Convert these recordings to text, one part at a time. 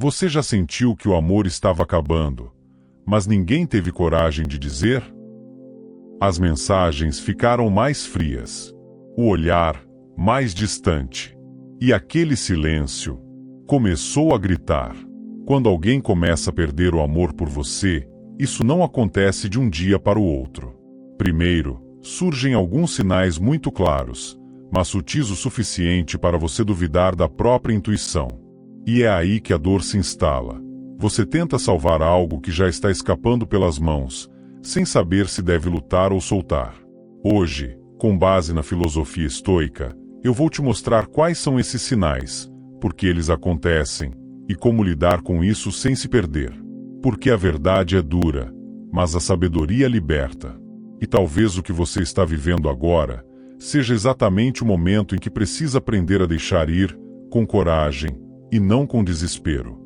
Você já sentiu que o amor estava acabando, mas ninguém teve coragem de dizer? As mensagens ficaram mais frias, o olhar mais distante, e aquele silêncio começou a gritar. Quando alguém começa a perder o amor por você, isso não acontece de um dia para o outro. Primeiro, surgem alguns sinais muito claros, mas sutis o suficiente para você duvidar da própria intuição. E é aí que a dor se instala. Você tenta salvar algo que já está escapando pelas mãos, sem saber se deve lutar ou soltar. Hoje, com base na filosofia estoica, eu vou te mostrar quais são esses sinais, por que eles acontecem, e como lidar com isso sem se perder. Porque a verdade é dura, mas a sabedoria liberta. E talvez o que você está vivendo agora seja exatamente o momento em que precisa aprender a deixar ir, com coragem, e não com desespero.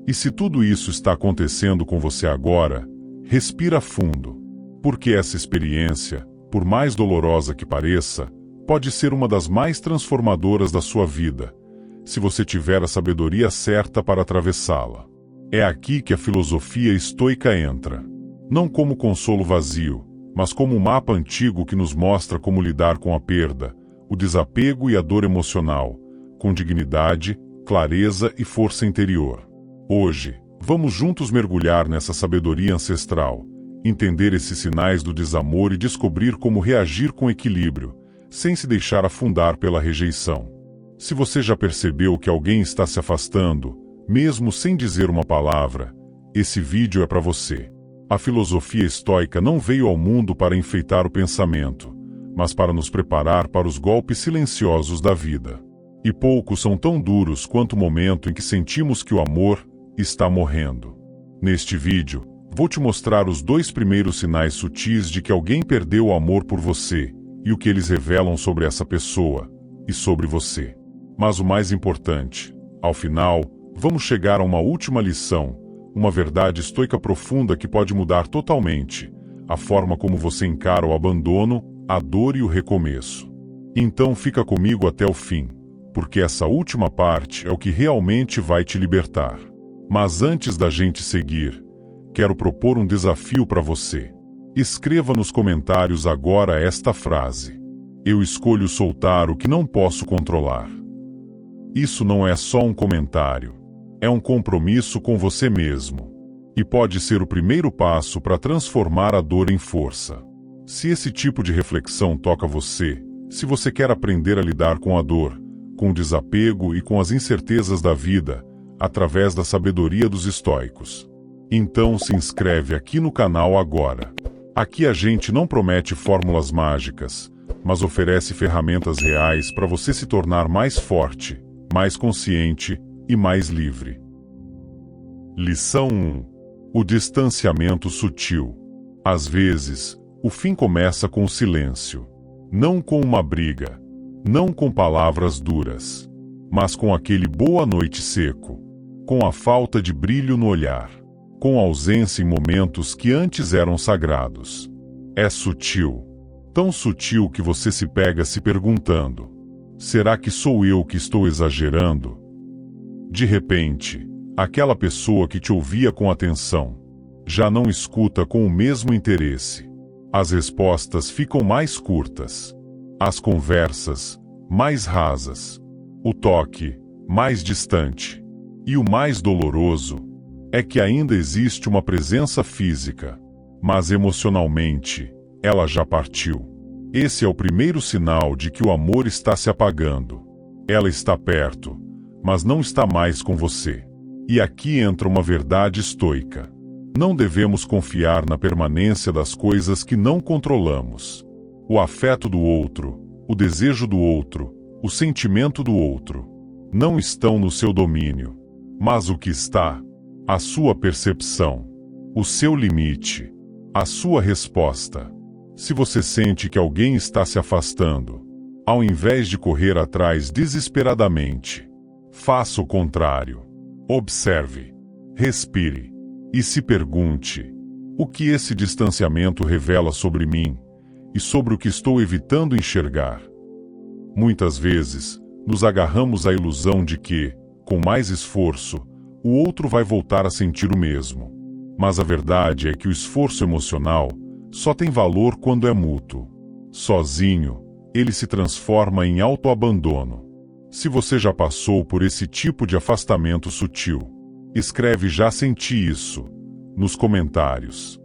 E se tudo isso está acontecendo com você agora, respira fundo, porque essa experiência, por mais dolorosa que pareça, pode ser uma das mais transformadoras da sua vida, se você tiver a sabedoria certa para atravessá-la. É aqui que a filosofia estoica entra, não como consolo vazio, mas como um mapa antigo que nos mostra como lidar com a perda, o desapego e a dor emocional, com dignidade, clareza e força interior. Hoje, vamos juntos mergulhar nessa sabedoria ancestral, entender esses sinais do desamor e descobrir como reagir com equilíbrio, sem se deixar afundar pela rejeição. Se você já percebeu que alguém está se afastando, mesmo sem dizer uma palavra, esse vídeo é para você. A filosofia estoica não veio ao mundo para enfeitar o pensamento, mas para nos preparar para os golpes silenciosos da vida. E poucos são tão duros quanto o momento em que sentimos que o amor está morrendo. Neste vídeo, vou te mostrar os 2 primeiros sinais sutis de que alguém perdeu o amor por você, e o que eles revelam sobre essa pessoa, e sobre você. Mas o mais importante, ao final, vamos chegar a uma última lição, uma verdade estoica profunda que pode mudar totalmente a forma como você encara o abandono, a dor e o recomeço. Então fica comigo até o fim, porque essa última parte é o que realmente vai te libertar. Mas antes da gente seguir, quero propor um desafio para você. Escreva nos comentários agora esta frase: eu escolho soltar o que não posso controlar. Isso não é só um comentário, é um compromisso com você mesmo. E pode ser o primeiro passo para transformar a dor em força. Se esse tipo de reflexão toca você, se você quer aprender a lidar com a dor, com o desapego e com as incertezas da vida, através da sabedoria dos estoicos, então se inscreve aqui no canal agora. Aqui a gente não promete fórmulas mágicas, mas oferece ferramentas reais para você se tornar mais forte, mais consciente e mais livre. Lição 1. O distanciamento sutil. Às vezes, o fim começa com o silêncio. Não com uma briga, não com palavras duras, mas com aquele boa noite seco, com a falta de brilho no olhar, com ausência em momentos que antes eram sagrados. É sutil, tão sutil que você se pega se perguntando: será que sou eu que estou exagerando? De repente, aquela pessoa que te ouvia com atenção já não escuta com o mesmo interesse. As respostas ficam mais curtas, as conversas mais rasas, o toque mais distante. E o mais doloroso é que ainda existe uma presença física, mas emocionalmente ela já partiu. Esse é o primeiro sinal de que o amor está se apagando. Ela está perto, mas não está mais com você. E aqui entra uma verdade estoica. Não devemos confiar na permanência das coisas que não controlamos. O afeto do outro, o desejo do outro, o sentimento do outro, não estão no seu domínio. Mas o que está? A sua percepção, o seu limite, a sua resposta. Se você sente que alguém está se afastando, ao invés de correr atrás desesperadamente, faça o contrário. Observe, respire e se pergunte: o que esse distanciamento revela sobre mim e sobre o que estou evitando enxergar? Muitas vezes, nos agarramos à ilusão de que, com mais esforço, o outro vai voltar a sentir o mesmo. Mas a verdade é que o esforço emocional só tem valor quando é mútuo. Sozinho, ele se transforma em autoabandono. Se você já passou por esse tipo de afastamento sutil, escreve "já senti isso" nos comentários.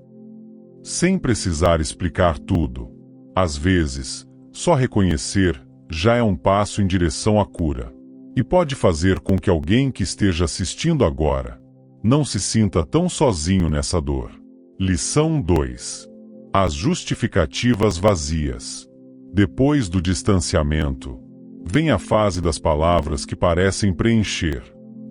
Sem precisar explicar tudo. Às vezes, só reconhecer já é um passo em direção à cura. E pode fazer com que alguém que esteja assistindo agora não se sinta tão sozinho nessa dor. Lição 2. As justificativas vazias. Depois do distanciamento, vem a fase das palavras que parecem preencher,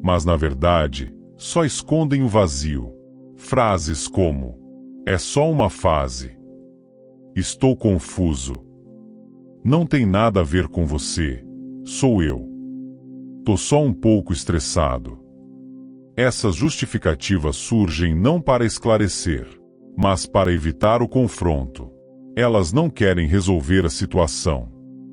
mas na verdade, só escondem o vazio. Frases como: "é só uma fase", "estou confuso", "não tem nada a ver com você, sou eu", "tô só um pouco estressado". Essas justificativas surgem não para esclarecer, mas para evitar o confronto. Elas não querem resolver a situação,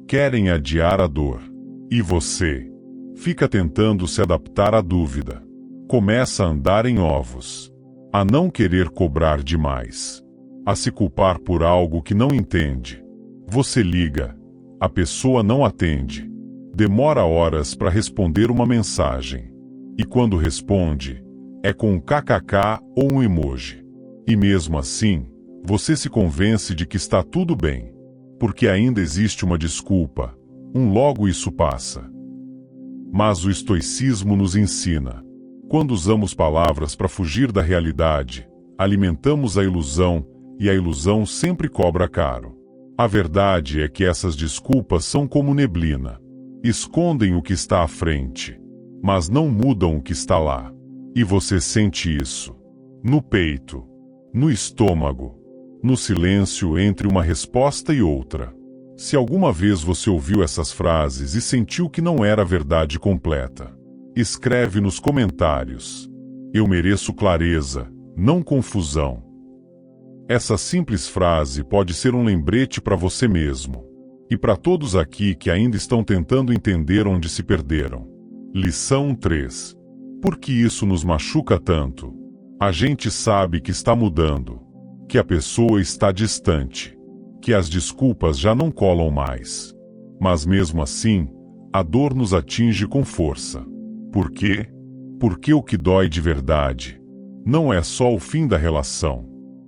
querem adiar a dor. E você fica tentando se adaptar à dúvida. Começa a andar em ovos, a não querer cobrar demais, a se culpar por algo que não entende. Você liga, a pessoa não atende, demora horas para responder uma mensagem. E quando responde, é com um kkk ou um emoji. E mesmo assim, você se convence de que está tudo bem, porque ainda existe uma desculpa, logo isso passa. Mas o estoicismo nos ensina: quando usamos palavras para fugir da realidade, alimentamos a ilusão, e a ilusão sempre cobra caro. A verdade é que essas desculpas são como neblina. Escondem o que está à frente, mas não mudam o que está lá. E você sente isso no peito, no estômago, no silêncio entre uma resposta e outra. Se alguma vez você ouviu essas frases e sentiu que não era a verdade completa, escreve nos comentários: "eu mereço clareza, não confusão". Essa simples frase pode ser um lembrete para você mesmo, e para todos aqui que ainda estão tentando entender onde se perderam. Lição 3. Por que isso nos machuca tanto? A gente sabe que está mudando, que a pessoa está distante, que as desculpas já não colam mais. Mas mesmo assim, a dor nos atinge com força. Por quê? Porque o que dói de verdade não é só o fim da relação,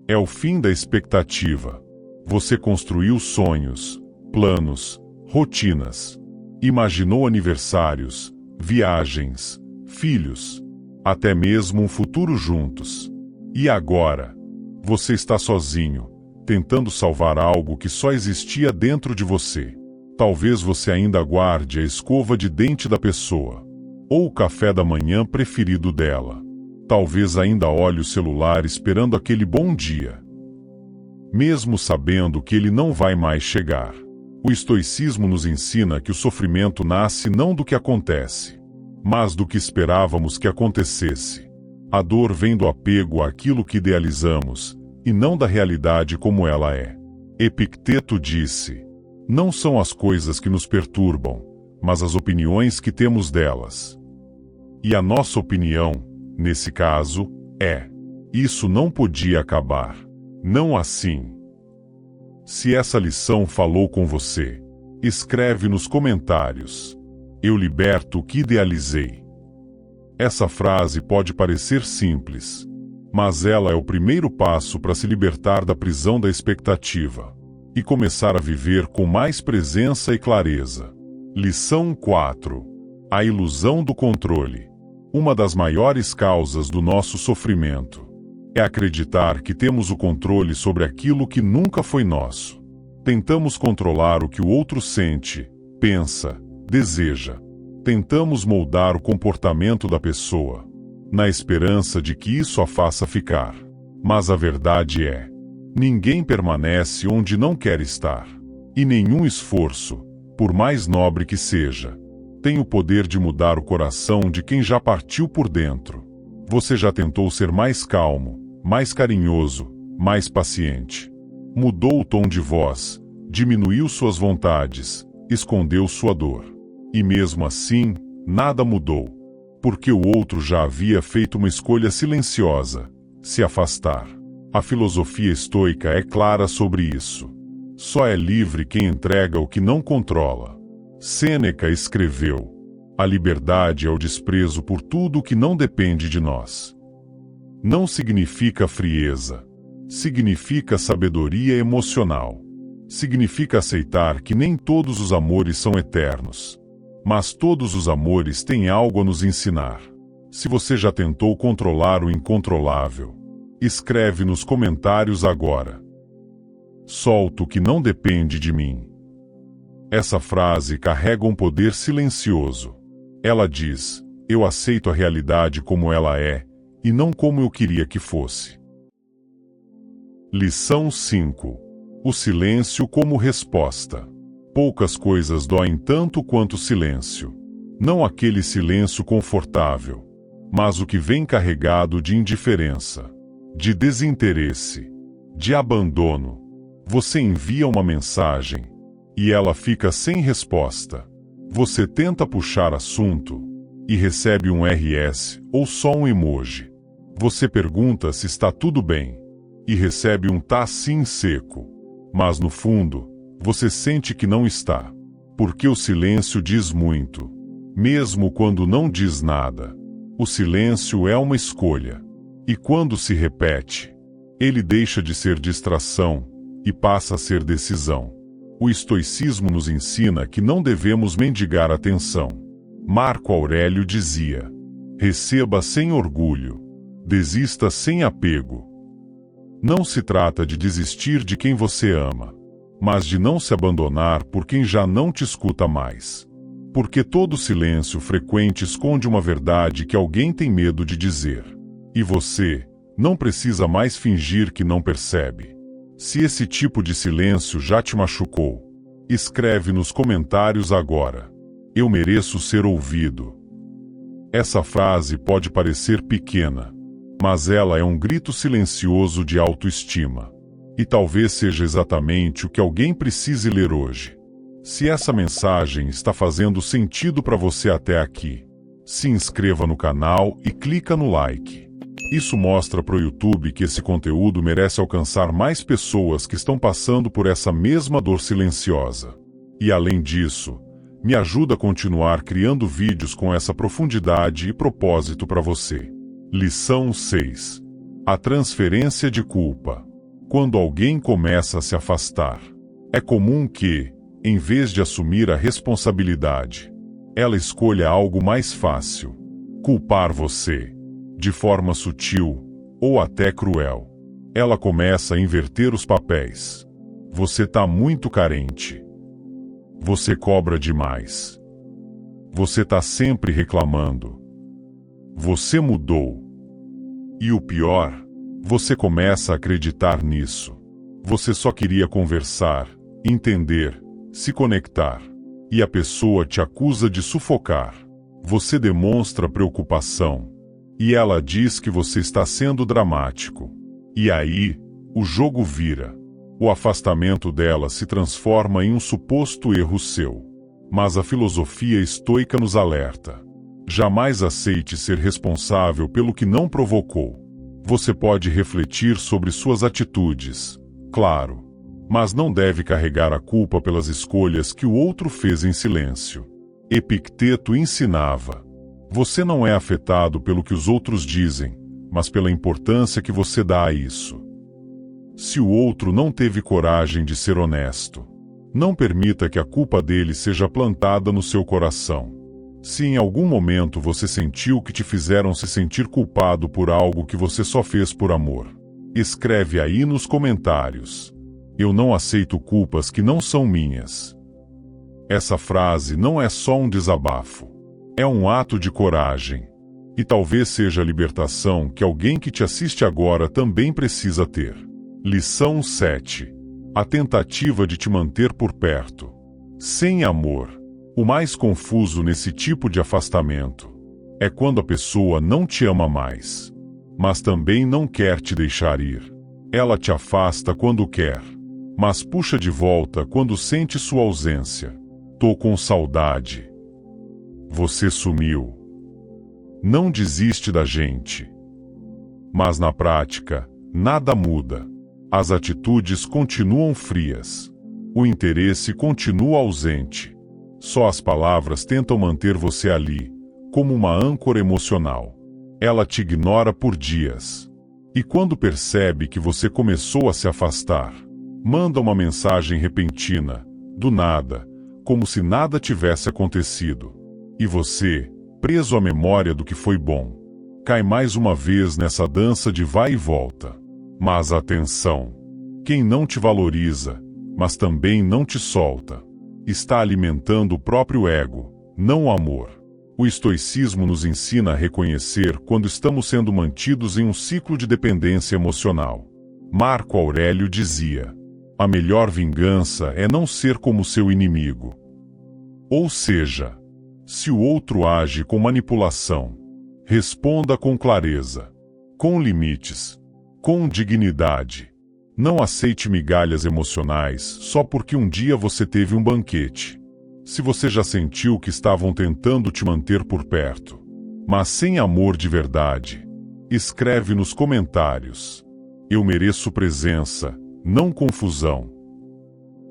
é o fim da expectativa. Você construiu sonhos, planos, rotinas, imaginou aniversários, viagens, filhos, até mesmo um futuro juntos. E agora, você está sozinho, tentando salvar algo que só existia dentro de você. Talvez você ainda guarde a escova de dente da pessoa, ou o café da manhã preferido dela. Talvez ainda olhe o celular esperando aquele bom dia, mesmo sabendo que ele não vai mais chegar. O estoicismo nos ensina que o sofrimento nasce não do que acontece, mas do que esperávamos que acontecesse. A dor vem do apego àquilo que idealizamos, e não da realidade como ela é. Epicteto disse: "não são as coisas que nos perturbam, mas as opiniões que temos delas". E a nossa opinião, nesse caso, é: isso não podia acabar. Não assim. Se essa lição falou com você, escreve nos comentários: "eu liberto o que idealizei". Essa frase pode parecer simples, mas ela é o primeiro passo para se libertar da prisão da expectativa e começar a viver com mais presença e clareza. Lição 4. A ilusão do controle. Uma das maiores causas do nosso sofrimento é acreditar que temos o controle sobre aquilo que nunca foi nosso. Tentamos controlar o que o outro sente, pensa, deseja. Tentamos moldar o comportamento da pessoa, na esperança de que isso a faça ficar. Mas a verdade é: ninguém permanece onde não quer estar. E nenhum esforço, por mais nobre que seja, tem o poder de mudar o coração de quem já partiu por dentro. Você já tentou ser mais calmo, mais carinhoso, mais paciente. Mudou o tom de voz, diminuiu suas vontades, escondeu sua dor. E mesmo assim, nada mudou. Porque o outro já havia feito uma escolha silenciosa: se afastar. A filosofia estoica é clara sobre isso. Só é livre quem entrega o que não controla. Sêneca escreveu: a liberdade é o desprezo por tudo o que não depende de nós. Não significa frieza. Significa sabedoria emocional. Significa aceitar que nem todos os amores são eternos. Mas todos os amores têm algo a nos ensinar. Se você já tentou controlar o incontrolável, escreve nos comentários agora. Solto o que não depende de mim. Essa frase carrega um poder silencioso. Ela diz: eu aceito a realidade como ela é, e não como eu queria que fosse. Lição 5. O silêncio como resposta. Poucas coisas doem tanto quanto o silêncio. Não aquele silêncio confortável, mas o que vem carregado de indiferença, de desinteresse, de abandono. Você envia uma mensagem, e ela fica sem resposta. Você tenta puxar assunto, e recebe um RS ou só um emoji. Você pergunta se está tudo bem, e recebe um tá sim seco. Mas no fundo, você sente que não está. Porque o silêncio diz muito. Mesmo quando não diz nada. O silêncio é uma escolha. E quando se repete, ele deixa de ser distração e passa a ser decisão. O estoicismo nos ensina que não devemos mendigar atenção. Marco Aurélio dizia: receba sem orgulho, desista sem apego. Não se trata de desistir de quem você ama, mas de não se abandonar por quem já não te escuta mais. Porque todo silêncio frequente esconde uma verdade que alguém tem medo de dizer. E você não precisa mais fingir que não percebe. Se esse tipo de silêncio já te machucou, escreve nos comentários agora: eu mereço ser ouvido. Essa frase pode parecer pequena, mas ela é um grito silencioso de autoestima. E talvez seja exatamente o que alguém precise ler hoje. Se essa mensagem está fazendo sentido para você até aqui, se inscreva no canal e clica no like. Isso mostra para o YouTube que esse conteúdo merece alcançar mais pessoas que estão passando por essa mesma dor silenciosa. E além disso, me ajuda a continuar criando vídeos com essa profundidade e propósito para você. Lição 6. A transferência de culpa. Quando alguém começa a se afastar, é comum que, em vez de assumir a responsabilidade, ela escolha algo mais fácil: culpar você. De forma sutil, ou até cruel. Ela começa a inverter os papéis. Você tá muito carente. Você cobra demais. Você tá sempre reclamando. Você mudou. E o pior, você começa a acreditar nisso. Você só queria conversar, entender, se conectar. E a pessoa te acusa de sufocar. Você demonstra preocupação. E ela diz que você está sendo dramático. E aí, o jogo vira. O afastamento dela se transforma em um suposto erro seu. Mas a filosofia estoica nos alerta: jamais aceite ser responsável pelo que não provocou. Você pode refletir sobre suas atitudes, claro, mas não deve carregar a culpa pelas escolhas que o outro fez em silêncio. Epicteto ensinava: você não é afetado pelo que os outros dizem, mas pela importância que você dá a isso. Se o outro não teve coragem de ser honesto, não permita que a culpa dele seja plantada no seu coração. Se em algum momento você sentiu que te fizeram se sentir culpado por algo que você só fez por amor, escreve aí nos comentários: eu não aceito culpas que não são minhas. Essa frase não é só um desabafo. É um ato de coragem. E talvez seja a libertação que alguém que te assiste agora também precisa ter. Lição 7. A tentativa de te manter por perto. Sem amor. O mais confuso nesse tipo de afastamento é quando a pessoa não te ama mais, mas também não quer te deixar ir. Ela te afasta quando quer, mas puxa de volta quando sente sua ausência. Tô com saudade. Você sumiu. não desiste da gente. Mas na prática, nada muda. As atitudes continuam frias. O interesse continua ausente. Só as palavras tentam manter você ali, como uma âncora emocional. Ela te ignora por dias. E quando percebe que você começou a se afastar, manda uma mensagem repentina, do nada, como se nada tivesse acontecido. E você, preso à memória do que foi bom, cai mais uma vez nessa dança de vai e volta. Mas atenção! Quem não te valoriza, mas também não te solta, está alimentando o próprio ego, não o amor. O estoicismo nos ensina a reconhecer quando estamos sendo mantidos em um ciclo de dependência emocional. Marco Aurélio dizia: a melhor vingança é não ser como seu inimigo. Ou seja, se o outro age com manipulação, responda com clareza, com limites, com dignidade. Não aceite migalhas emocionais só porque um dia você teve um banquete. Se você já sentiu que estavam tentando te manter por perto, mas sem amor de verdade, escreve nos comentários: eu mereço presença, não confusão.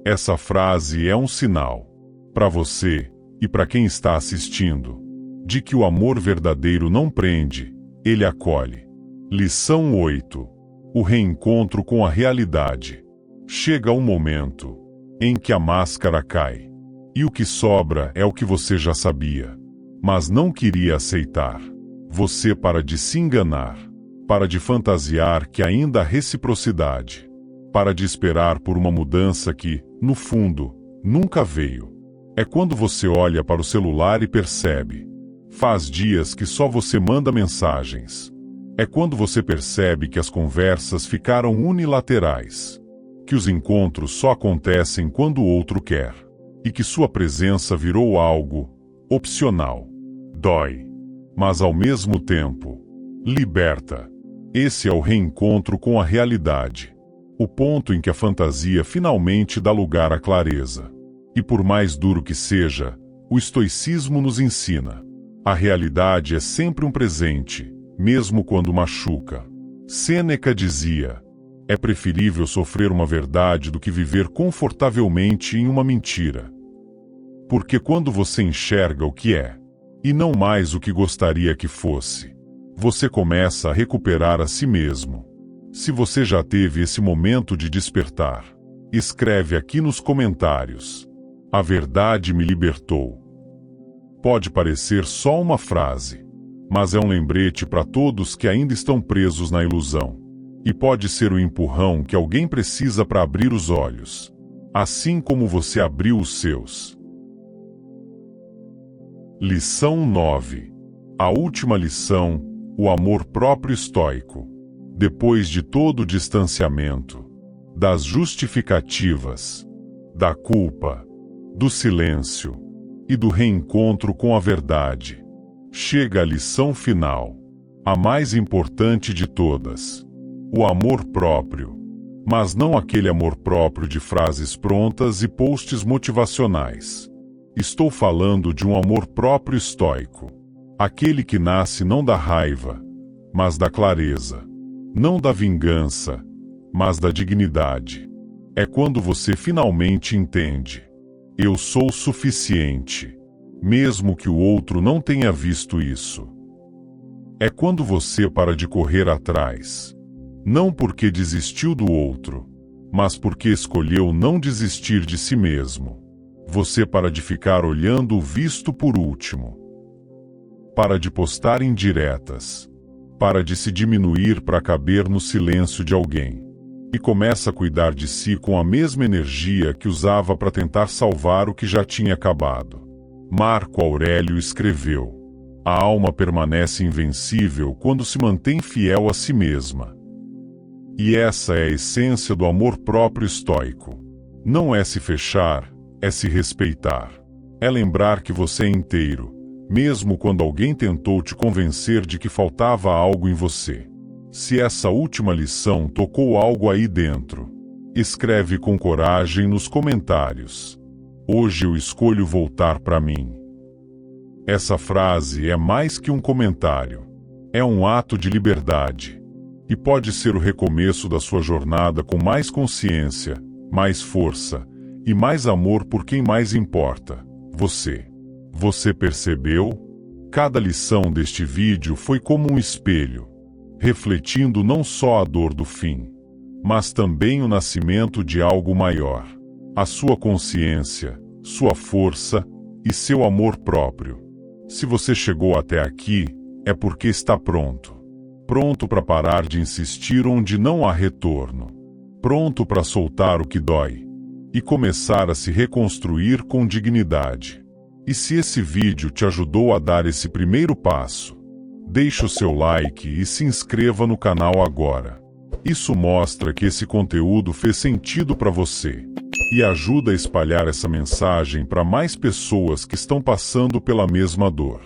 Essa frase é um sinal, para você e para quem está assistindo, de que o amor verdadeiro não prende, ele acolhe. Lição 8. O reencontro com a realidade. Chega um momento em que a máscara cai, e o que sobra é o que você já sabia, mas não queria aceitar. Você para de se enganar, para de fantasiar que ainda há reciprocidade, para de esperar por uma mudança que, no fundo, nunca veio. É quando você olha para o celular e percebe: faz dias que só você manda mensagens. É quando você percebe que as conversas ficaram unilaterais, que os encontros só acontecem quando o outro quer, e que sua presença virou algo opcional. Dói, mas ao mesmo tempo, liberta. Esse é o reencontro com a realidade, o ponto em que a fantasia finalmente dá lugar à clareza. E por mais duro que seja, o estoicismo nos ensina: a realidade é sempre um presente, mesmo quando machuca. Sêneca dizia: é preferível sofrer uma verdade do que viver confortavelmente em uma mentira. Porque quando você enxerga o que é, e não mais o que gostaria que fosse, você começa a recuperar a si mesmo. Se você já teve esse momento de despertar, escreve aqui nos comentários: a verdade me libertou. Pode parecer só uma frase, mas é um lembrete para todos que ainda estão presos na ilusão. E pode ser o empurrão que alguém precisa para abrir os olhos, assim como você abriu os seus. Lição 9. A última lição, o amor próprio estoico. Depois de todo o distanciamento, das justificativas, da culpa, do silêncio e do reencontro com a verdade, chega a lição final, a mais importante de todas: o amor próprio. Mas não aquele amor próprio de frases prontas e posts motivacionais. Estou falando de um amor próprio estoico. Aquele que nasce não da raiva, mas da clareza. Não da vingança, mas da dignidade. É quando você finalmente entende: eu sou suficiente, mesmo que o outro não tenha visto isso. É quando você para de correr atrás, não porque desistiu do outro, mas porque escolheu não desistir de si mesmo. Você para de ficar olhando o visto por último. Para de postar indiretas. Para de se diminuir para caber no silêncio de alguém. E começa a cuidar de si com a mesma energia que usava para tentar salvar o que já tinha acabado. Marco Aurélio escreveu: a alma permanece invencível quando se mantém fiel a si mesma. E essa é a essência do amor próprio estoico. Não é se fechar, é se respeitar. É lembrar que você é inteiro, mesmo quando alguém tentou te convencer de que faltava algo em você. Se essa última lição tocou algo aí dentro, escreve com coragem nos comentários: hoje eu escolho voltar para mim. Essa frase é mais que um comentário. É um ato de liberdade. E pode ser o recomeço da sua jornada com mais consciência, mais força e mais amor por quem mais importa, você. Você percebeu? Cada lição deste vídeo foi como um espelho, refletindo não só a dor do fim, mas também o nascimento de algo maior. A sua consciência, sua força e seu amor próprio. Se você chegou até aqui, é porque está pronto. Pronto para parar de insistir onde não há retorno. Pronto para soltar o que dói e começar a se reconstruir com dignidade. E se esse vídeo te ajudou a dar esse primeiro passo, deixe o seu like e se inscreva no canal agora. Isso mostra que esse conteúdo fez sentido para você e ajuda a espalhar essa mensagem para mais pessoas que estão passando pela mesma dor.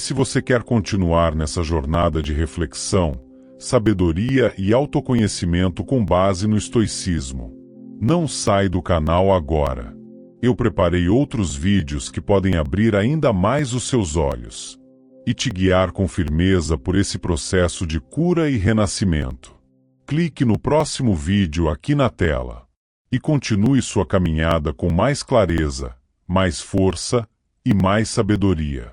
Se você quer continuar nessa jornada de reflexão, sabedoria e autoconhecimento com base no estoicismo, não sai do canal agora. Eu preparei outros vídeos que podem abrir ainda mais os seus olhos e te guiar com firmeza por esse processo de cura e renascimento. Clique no próximo vídeo aqui na tela e continue sua caminhada com mais clareza, mais força e mais sabedoria.